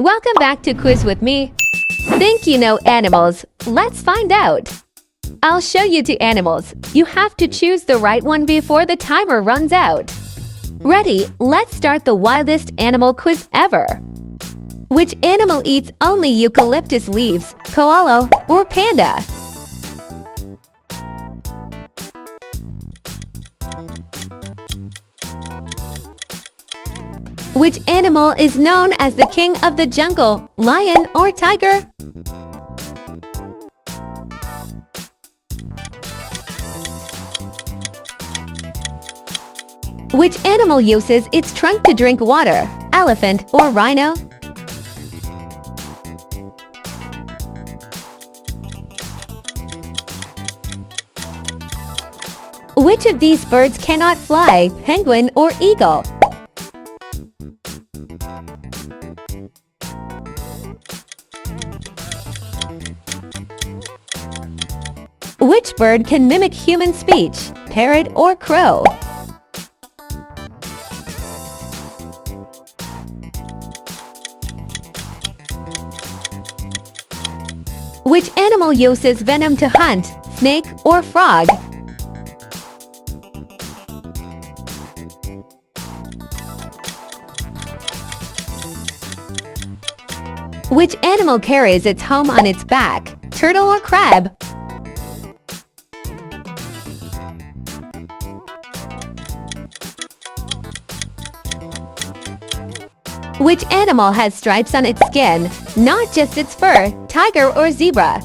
Welcome back to Quiz with me. Think you know animals? Let's find out. I'll show you 2 animals. You have to choose the right one before the timer runs out. Ready? Let's start the wildest animal quiz ever. Which animal eats only eucalyptus leaves, koala or panda? Which animal is known as the king of the jungle, lion or tiger? Which animal uses its trunk to drink water, elephant or rhino? Which of these birds cannot fly, penguin or eagle? Which bird can mimic human speech, parrot or crow? Which animal uses venom to hunt, snake or frog? Which animal carries its home on its back, turtle or crab? Which animal has stripes on its skin, not just its fur, tiger or zebra?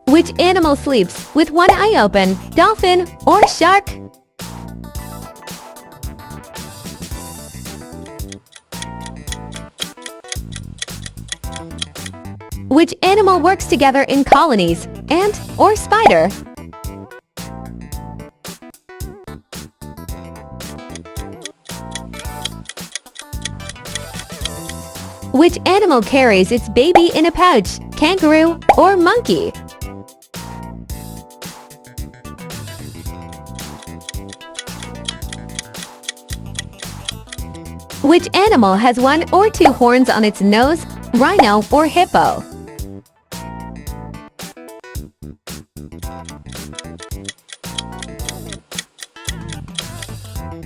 Which animal sleeps with one eye open, dolphin or shark? Which animal works together in colonies, ant or spider? Which animal carries its baby in a pouch, kangaroo or monkey? Which animal has 1 or 2 horns on its nose, rhino or hippo?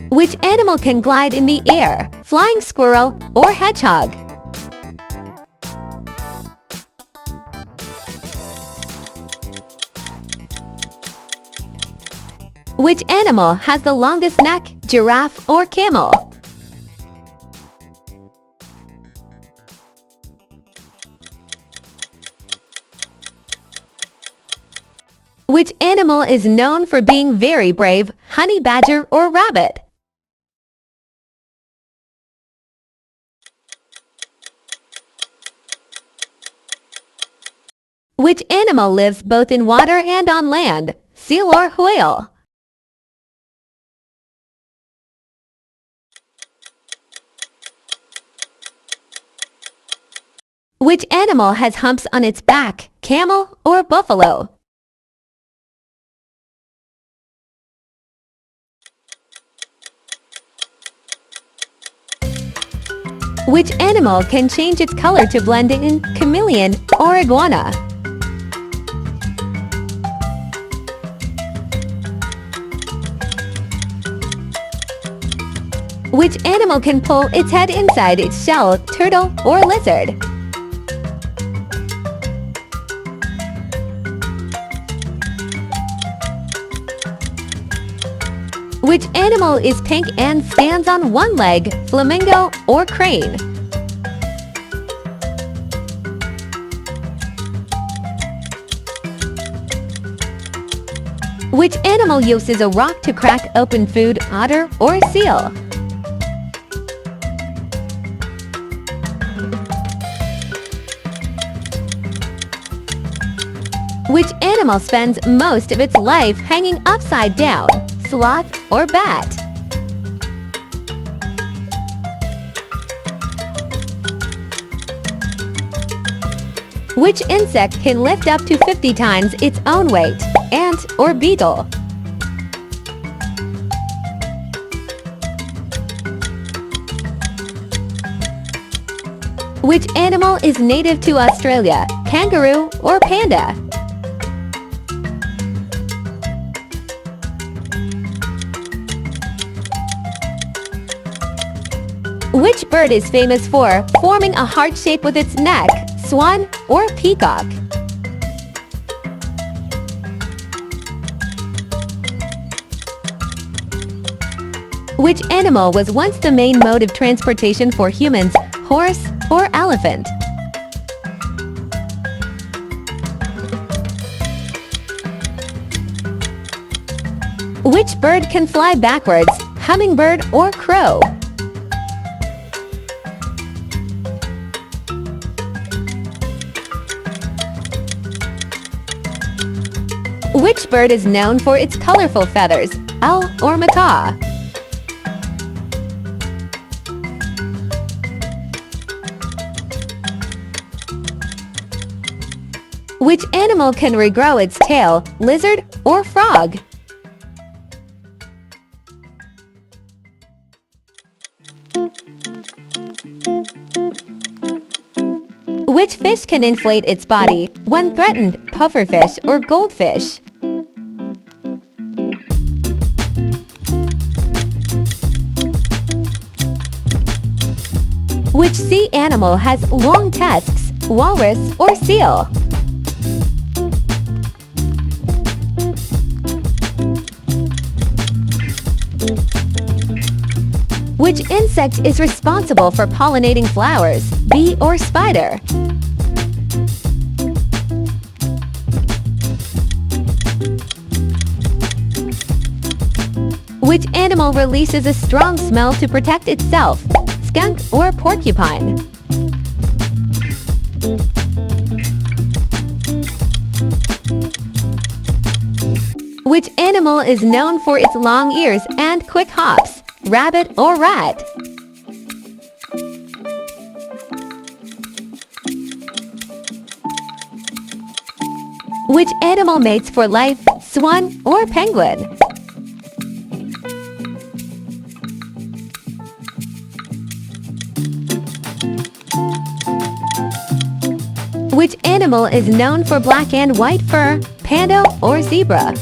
Which animal can glide in the air, flying squirrel or hedgehog? Which animal has the longest neck, giraffe or camel? Which animal is known for being very brave, honey badger or rabbit? Which animal lives both in water and on land, seal or whale? Which animal has humps on its back, camel or buffalo? Which animal can change its color to blend in, chameleon or iguana? Which animal can pull its head inside its shell, turtle or lizard? Which animal is pink and stands on 1 leg, flamingo or crane? Which animal uses a rock to crack open food, otter or seal? Which animal spends most of its life hanging upside down, sloth or bat? Which insect can lift up to 50 times its own weight, ant or beetle? Which animal is native to Australia? Kangaroo or panda? Which bird is famous for forming a heart shape with its neck? Swan or peacock? Which animal was once the main mode of transportation for humans? Horse or elephant? Which bird can fly backwards? Hummingbird or crow? Which bird is known for its colorful feathers? Owl or macaw? Which animal can regrow its tail? Lizard or frog? Which fish can inflate its body when threatened? Pufferfish or goldfish? Which sea animal has long tusks? Walrus or seal? Which insect is responsible for pollinating flowers? Bee or spider? Which animal releases a strong smell to protect itself? Skunk or porcupine? Which animal is known for its long ears and quick hops? Rabbit or rat? Which animal mates for life? Swan or penguin? Which animal is known for black and white fur? Panda or zebra?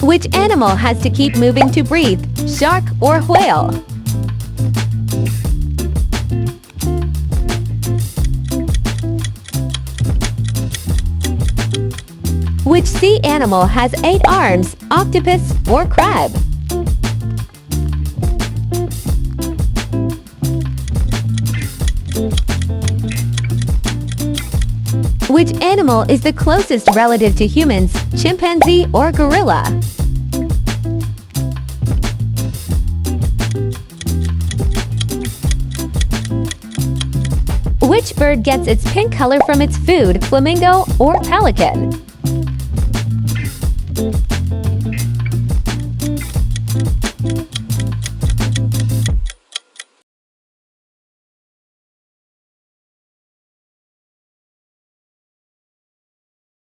Which animal has to keep moving to breathe? Shark or whale? Which sea animal has 8 arms? Octopus or crab? Which animal is the closest relative to humans? Chimpanzee or gorilla? Which bird gets its pink color from its food? Flamingo or pelican?